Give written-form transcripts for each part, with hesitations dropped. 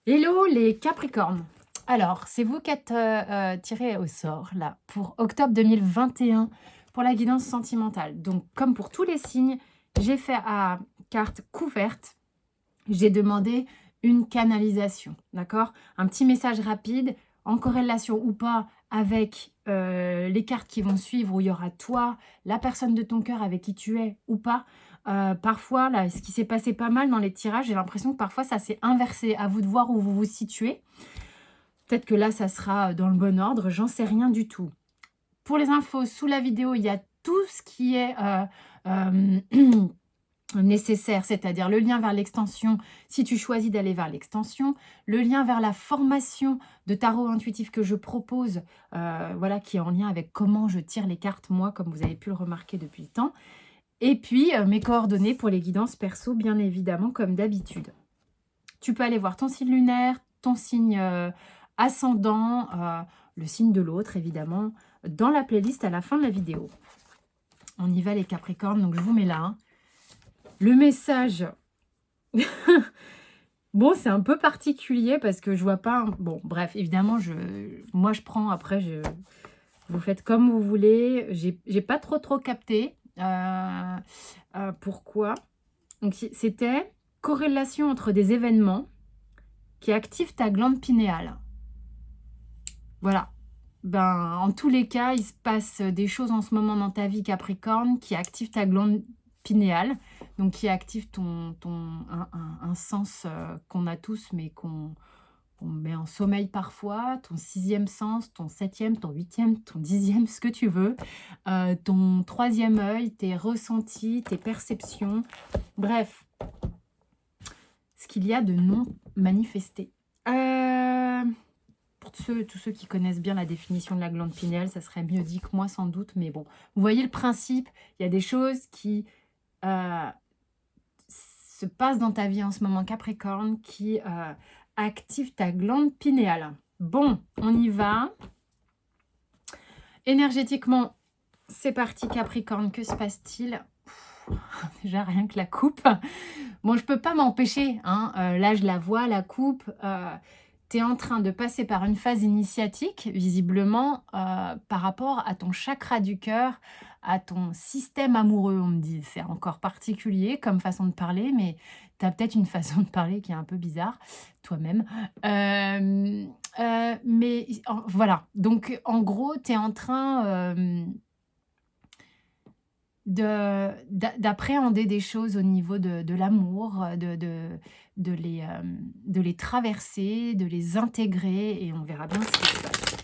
Hello les Capricornes. Alors, c'est vous qui êtes tirés au sort là pour octobre 2021 pour la guidance sentimentale. Donc, comme pour tous les signes, j'ai fait à carte couverte, j'ai demandé une canalisation, d'accord? Un petit message rapide, en corrélation ou pas avec les cartes qui vont suivre, où il y aura toi, la personne de ton cœur avec qui tu es ou pas. Parfois, là, ce qui s'est passé pas mal dans les tirages, j'ai l'impression que parfois ça s'est inversé. À vous de voir où vous vous situez. Peut-être que là, ça sera dans le bon ordre, j'en sais rien du tout. Pour les infos, sous la vidéo, il y a tout ce qui est euh, nécessaire, c'est-à-dire le lien vers l'extension, si tu choisis d'aller vers l'extension, le lien vers la formation de tarot intuitif que je propose, voilà, qui est en lien avec comment je tire les cartes, moi, comme vous avez pu le remarquer depuis le temps. Et puis, mes coordonnées pour les guidances perso, bien évidemment, comme d'habitude. Tu peux aller voir ton signe lunaire, ton signe ascendant, le signe de l'autre, évidemment, dans la playlist à la fin de la vidéo. On y va, les Capricornes, donc je vous mets là. Hein. Le message... Bon, c'est un peu particulier parce que je vois pas... Bon, bref, évidemment, moi, je prends, après, vous faites comme vous voulez. J'ai pas trop capté. Pourquoi? Donc, c'était corrélation entre des événements qui activent ta glande pinéale. Voilà. Ben, en tous les cas, il se passe des choses en ce moment dans ta vie, Capricorne, qui activent ta glande pinéale, donc qui active un sens qu'on a tous, mais qu'on met en sommeil parfois, ton sixième sens, ton septième, ton huitième, ton dixième, ce que tu veux, ton troisième œil, tes ressentis, tes perceptions, bref, ce qu'il y a de non manifesté. Pour tous ceux qui connaissent bien la définition de la glande pinéale, ça serait mieux dit que moi sans doute, mais bon. Vous voyez le principe, il y a des choses qui se passent dans ta vie en ce moment, Capricorne, qui activent ta glande pinéale. Bon, on y va. Énergétiquement, c'est parti Capricorne, que se passe-t-il? Déjà rien que la coupe. Bon, je peux pas m'empêcher, hein. Là je la vois, la coupe. Tu es en train de passer par une phase initiatique, visiblement, par rapport à ton chakra du cœur, à ton système amoureux, on me dit. C'est encore particulier comme façon de parler, mais tu as peut-être une façon de parler qui est un peu bizarre, toi-même. Voilà. Donc, en gros, tu es en train d'appréhender des choses au niveau de l'amour, de les traverser, de les intégrer, et on verra bien ce qui se passe.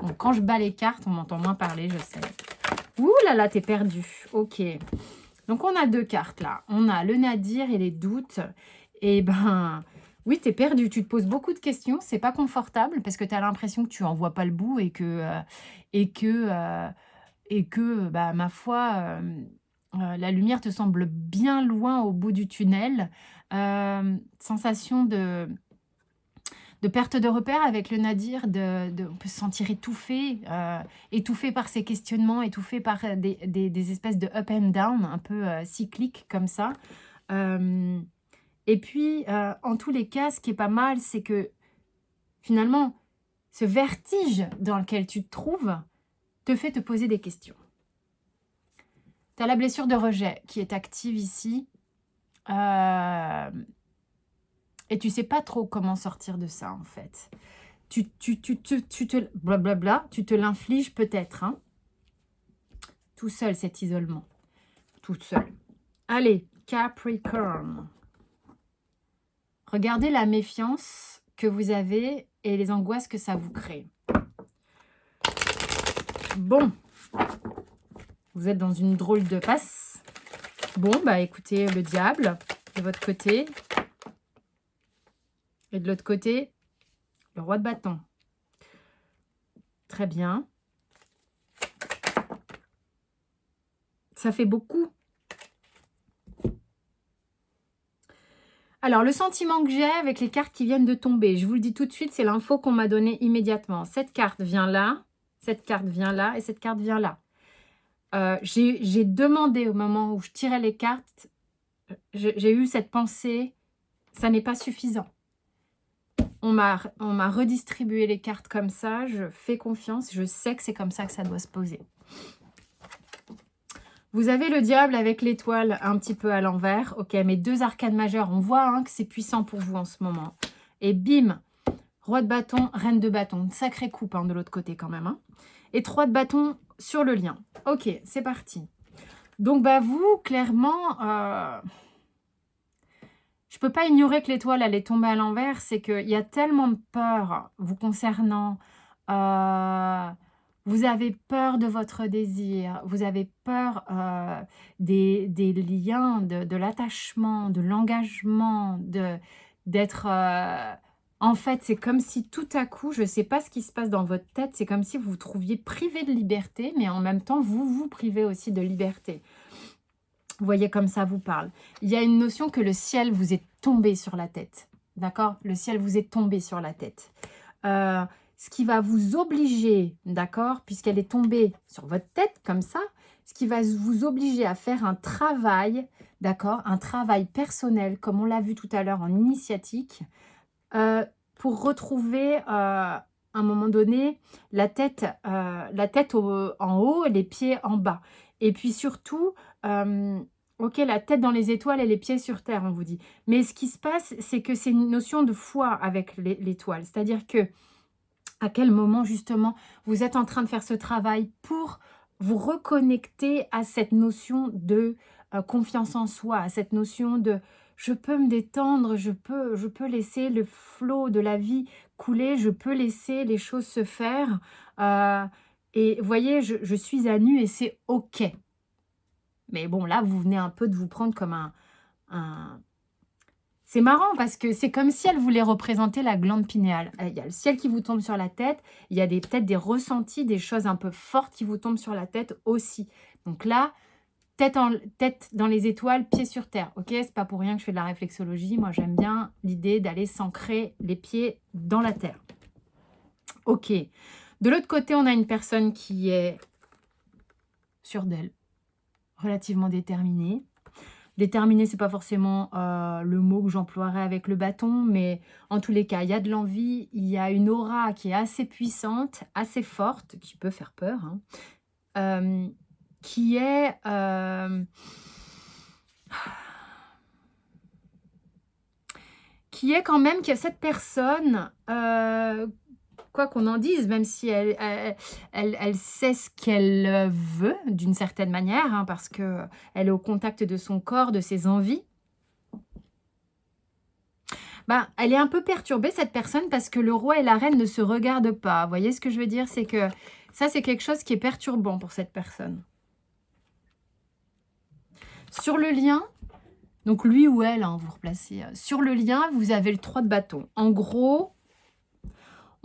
Bon, quand je bats les cartes, on m'entend moins parler, je sais. Ouh là là, t'es perdu. Ok. Donc, on a deux cartes là. On a le nadir et les doutes. Et ben, oui, t'es perdu. Tu te poses beaucoup de questions. C'est pas confortable parce que tu as l'impression que tu en vois pas le bout et que bah, ma foi, la lumière te semble bien loin au bout du tunnel. Sensation de perte de repère avec le nadir, on peut se sentir étouffé, étouffé par ces questionnements, étouffé par des espèces de up and down, un peu cycliques comme ça. Et puis, en tous les cas, ce qui est pas mal, c'est que finalement, ce vertige dans lequel tu te trouves te fait te poser des questions. Tu as la blessure de rejet qui est active ici. Et tu sais pas trop comment sortir de ça, en fait. Tu te blablabla, tu te l'infliges peut-être. Hein, tout seul, cet isolement. Tout seul. Allez, Capricorn. Regardez la méfiance que vous avez et les angoisses que ça vous crée. Bon. Vous êtes dans une drôle de passe. Bon, bah écoutez, le diable de votre côté. Et de l'autre côté, le roi de bâton. Très bien. Ça fait beaucoup. Alors, le sentiment que j'ai avec les cartes qui viennent de tomber, je vous le dis tout de suite, c'est l'info qu'on m'a donnée immédiatement. Cette carte vient là, cette carte vient là et cette carte vient là. J'ai demandé au moment où je tirais les cartes, j'ai eu cette pensée, ça n'est pas suffisant. On m'a redistribué les cartes comme ça. Je fais confiance. Je sais que c'est comme ça que ça doit se poser. Vous avez le diable avec l'étoile un petit peu à l'envers. Ok, mes 2 arcanes majeures, on voit hein, que c'est puissant pour vous en ce moment. Et bim, roi de bâton, reine de bâton. Une sacrée coupe hein, de l'autre côté quand même. Hein. Et 3 de bâton sur le lien. Ok, c'est parti. Donc, bah vous, clairement, je peux pas ignorer que l'étoile, elle est tombée à l'envers. C'est qu'il y a tellement de peur vous concernant. Vous avez peur de votre désir. Vous avez peur des liens, de l'attachement, de l'engagement, d'être... En fait, c'est comme si tout à coup, je ne sais pas ce qui se passe dans votre tête, c'est comme si vous vous trouviez privé de liberté, mais en même temps, vous vous privez aussi de liberté. Vous voyez comme ça vous parle. Il y a une notion que le ciel vous est tombé sur la tête. D'accord? Le ciel vous est tombé sur la tête. Ce qui va vous obliger, d'accord? Puisqu'elle est tombée sur votre tête comme ça, ce qui va vous obliger à faire un travail, d'accord? Un travail personnel, comme on l'a vu tout à l'heure en initiatique, pour retrouver à un moment donné la tête en haut et les pieds en bas. Et puis surtout, ok, la tête dans les étoiles et les pieds sur terre, on vous dit. Mais ce qui se passe, c'est que c'est une notion de foi avec l'étoile. C'est-à-dire que à quel moment justement vous êtes en train de faire ce travail pour vous reconnecter à cette notion de confiance en soi, à cette notion de je peux me détendre, je peux laisser le flot de la vie couler, je peux laisser les choses se faire. Et vous voyez, je suis à nu et c'est ok. Mais bon, là, vous venez un peu de vous prendre comme un... C'est marrant parce que c'est comme si elle voulait représenter la glande pinéale. Il y a le ciel qui vous tombe sur la tête, il y a peut-être des ressentis, des choses un peu fortes qui vous tombent sur la tête aussi. Donc là, tête dans les étoiles, pieds sur terre. Ok, c'est pas pour rien que je fais de la réflexologie. Moi, j'aime bien l'idée d'aller s'ancrer les pieds dans la terre. Ok. De l'autre côté, on a une personne qui est sûre d'elle, relativement déterminée. Déterminé, c'est pas forcément le mot que j'emploierais avec le bâton, mais en tous les cas, il y a de l'envie, il y a une aura qui est assez puissante, assez forte, qui peut faire peur, hein, qui est... quand même que cette personne, quoi qu'on en dise, même si elle sait ce qu'elle veut d'une certaine manière, hein, parce qu'elle est au contact de son corps, de ses envies, bah, elle est un peu perturbée, cette personne, parce que le roi et la reine ne se regardent pas. Vous voyez ce que je veux dire? C'est que ça, c'est quelque chose qui est perturbant pour cette personne. Sur le lien, donc lui ou elle, hein, vous replacez. Sur le lien, vous avez le 3 de bâton. En gros...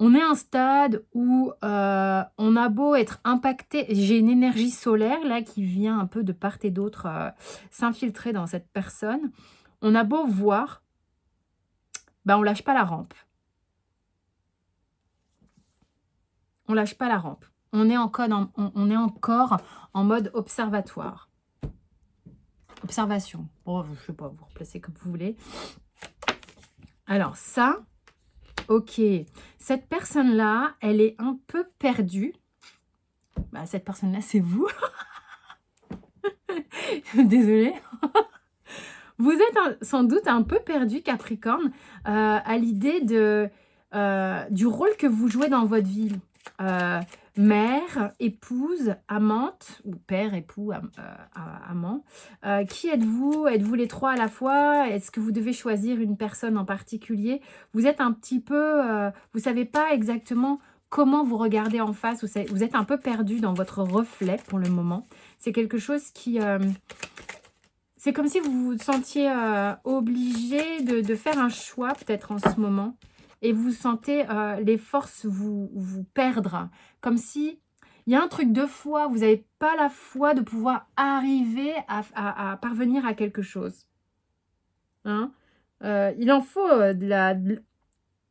On est à un stade où on a beau être impacté, j'ai une énergie solaire là qui vient un peu de part et d'autre s'infiltrer dans cette personne. On a beau voir, ben on lâche pas la rampe. On lâche pas la rampe. On est encore en mode observatoire. Observation. Bon, je sais pas, vous replacez comme vous voulez. Alors ça... Ok, cette personne-là, elle est un peu perdue. Bah, cette personne-là, c'est vous. Désolée. Vous êtes sans doute un peu perdu, Capricorne, à l'idée du rôle que vous jouez dans votre vie. Mère, épouse, amante, ou père, époux, amant. Qui êtes-vous? Êtes-vous les trois à la fois? Est-ce que vous devez choisir une personne en particulier? Vous êtes un petit peu... vous ne savez pas exactement comment vous regardez en face. Vous êtes un peu perdu dans votre reflet pour le moment. C'est quelque chose qui... c'est comme si vous vous sentiez obligé de faire un choix peut-être en ce moment. Et vous sentez les forces vous perdre. Comme si il y a un truc de foi. Vous n'avez pas la foi de pouvoir arriver à parvenir à quelque chose. Hein, il en faut de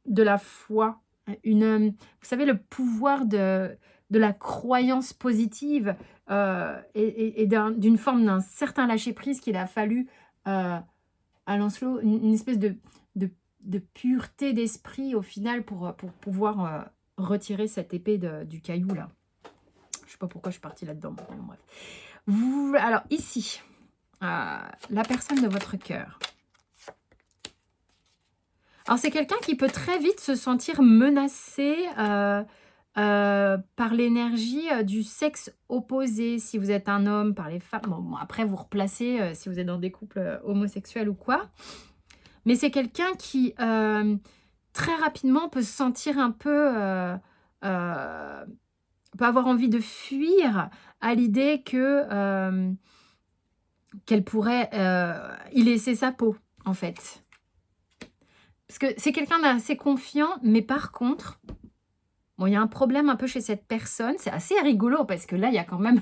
la foi. Vous savez, le pouvoir de la croyance positive et d'une forme d'un certain lâcher-prise qu'il a fallu à Lancelot, une espèce de de pureté d'esprit au final pour pouvoir retirer cette épée du caillou là. Je sais pas pourquoi je suis partie là-dedans. Bon, bref. Alors ici, la personne de votre cœur. Alors c'est quelqu'un qui peut très vite se sentir menacé par l'énergie du sexe opposé, si vous êtes un homme, par les femmes. Bon, après, vous replacez si vous êtes dans des couples homosexuels ou quoi. Mais c'est quelqu'un qui, très rapidement, peut se sentir un peu... peut avoir envie de fuir à l'idée que qu'elle pourrait y laisser sa peau, en fait. Parce que c'est quelqu'un d'assez confiant, mais par contre... Bon, il y a un problème un peu chez cette personne. C'est assez rigolo parce que là, il y a quand même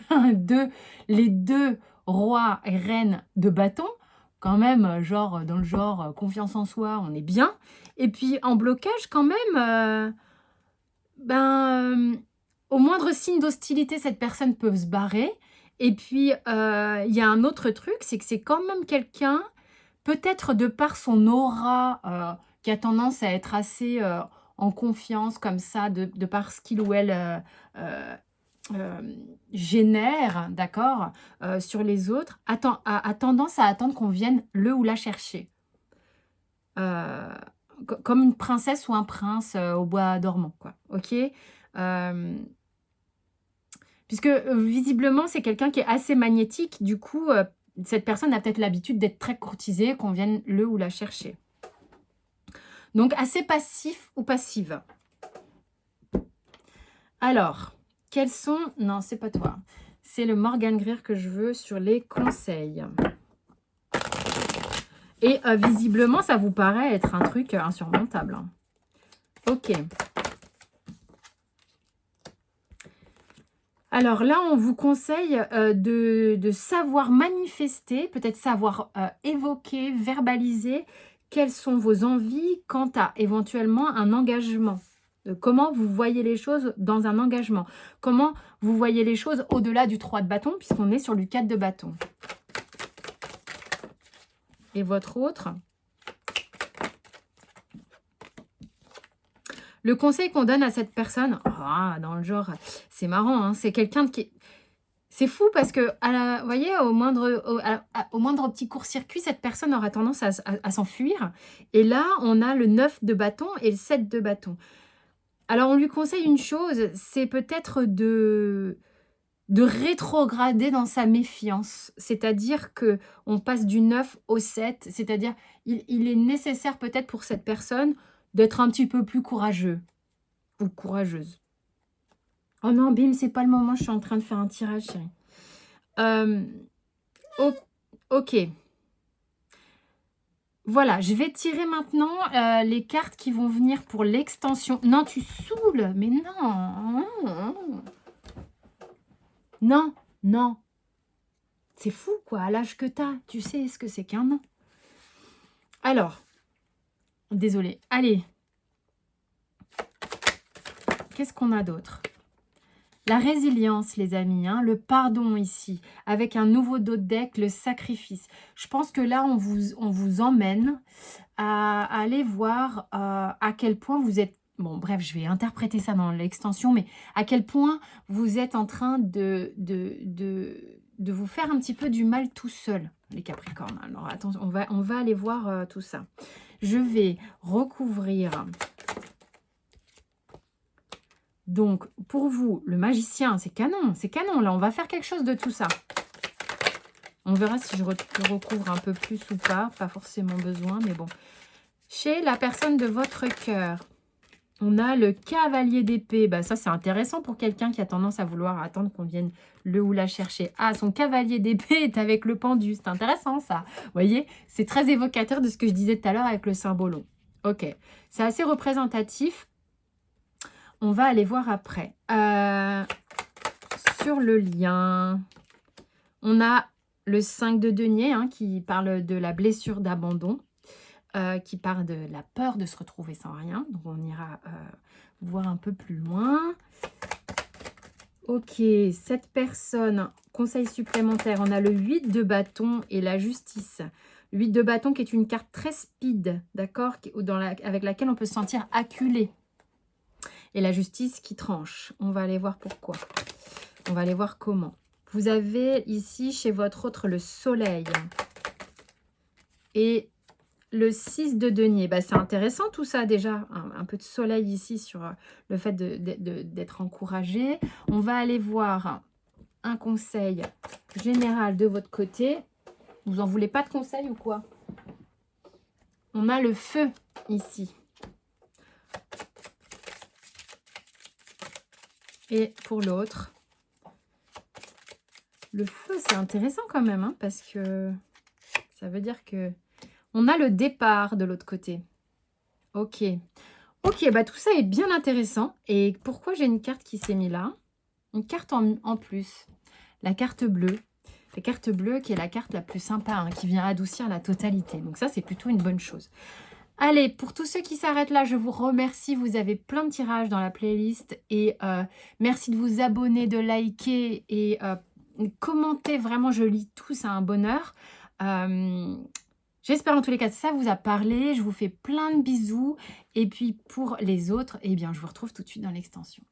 les deux rois et reines de bâton. Quand même, genre, dans le genre, confiance en soi, on est bien. Et puis, en blocage, quand même, au moindre signe d'hostilité, cette personne peut se barrer. Et puis, il y a un autre truc, c'est que c'est quand même quelqu'un, peut-être de par son aura, qui a tendance à être assez... en confiance comme ça, de par ce qu'il ou elle génère, d'accord, sur les autres, a tendance à attendre qu'on vienne le ou la chercher. Comme une princesse ou un prince au bois dormant, quoi. Ok. Puisque visiblement, c'est quelqu'un qui est assez magnétique. Du coup, cette personne a peut-être l'habitude d'être très courtisée, qu'on vienne le ou la chercher. Donc, assez passif ou passive. Alors, quels sont... Non, c'est pas toi. C'est le Morgan Greer que je veux sur les conseils. Et visiblement, ça vous paraît être un truc insurmontable. Hein. Ok. Alors là, on vous conseille de savoir manifester, peut-être savoir évoquer, verbaliser quelles sont vos envies quant à éventuellement un engagement. Comment vous voyez les choses dans un engagement. Comment vous voyez les choses au-delà du 3 de bâton, puisqu'on est sur du 4 de bâton. Et votre autre? Le conseil qu'on donne à cette personne, dans le genre, c'est marrant, hein, c'est quelqu'un qui... C'est fou parce que, vous voyez, au moindre petit court-circuit, cette personne aura tendance à s'enfuir. Et là, on a le 9 de bâton et le 7 de bâton. Alors, on lui conseille une chose, c'est peut-être de rétrograder dans sa méfiance. C'est-à-dire qu'on passe du 9 au 7. C'est-à-dire, il est nécessaire peut-être pour cette personne d'être un petit peu plus courageux ou courageuse. Oh non, bim, c'est pas le moment, je suis en train de faire un tirage, chérie. Ok. Voilà, je vais tirer maintenant les cartes qui vont venir pour l'extension. Non, tu saoules, mais non. Non, non. C'est fou, quoi, à l'âge que t'as. Tu sais ce que c'est qu'un an. Alors, désolée. Allez. Qu'est-ce qu'on a d'autre? La résilience, les amis, hein, le pardon ici, avec un nouveau dos de deck, le sacrifice. Je pense que là, on vous emmène à aller voir à quel point vous êtes... Bon, bref, je vais interpréter ça dans l'extension, mais à quel point vous êtes en train de vous faire un petit peu du mal tout seul, les Capricornes. Alors, attention, on va aller voir tout ça. Je vais recouvrir... Donc, pour vous, le magicien, c'est canon, là, on va faire quelque chose de tout ça. On verra si je recouvre un peu plus ou pas forcément besoin, mais bon. Chez la personne de votre cœur, on a le cavalier d'épée. Ça, c'est intéressant pour quelqu'un qui a tendance à vouloir attendre qu'on vienne le ou la chercher. Ah, son cavalier d'épée est avec le pendu, c'est intéressant ça. Vous voyez, c'est très évocateur de ce que je disais tout à l'heure avec le symbolo. Ok, c'est assez représentatif. On va aller voir après. Sur le lien, on a le 5 de denier qui parle de la blessure d'abandon, qui parle de la peur de se retrouver sans rien. Donc, on ira voir un peu plus loin. Ok, cette personne, conseil supplémentaire, on a le 8 de bâton et la justice. 8 de bâton qui est une carte très speed, d'accord, avec laquelle on peut se sentir acculé. Et la justice qui tranche. On va aller voir pourquoi. On va aller voir comment. Vous avez ici, chez votre autre, le soleil. Et le 6 de denier. Bah, c'est intéressant tout ça déjà. Un peu de soleil ici sur le fait d'être encouragé. On va aller voir un conseil général de votre côté. Vous en voulez pas de conseil ou quoi? On a le feu ici. Et pour l'autre, le feu, c'est intéressant quand même, hein, parce que ça veut dire que on a le départ de l'autre côté. Ok. Ok, bah tout ça est bien intéressant. Et pourquoi j'ai une carte qui s'est mise là? Une carte en plus. La carte bleue. La carte bleue qui est la carte la plus sympa, hein, qui vient adoucir la totalité. Donc ça, c'est plutôt une bonne chose. Allez, pour tous ceux qui s'arrêtent là, je vous remercie. Vous avez plein de tirages dans la playlist. Et merci de vous abonner, de liker et commenter. Vraiment, je lis tout, c'est un bonheur. J'espère en tous les cas que ça vous a parlé. Je vous fais plein de bisous. Et puis pour les autres, eh bien, je vous retrouve tout de suite dans l'extension.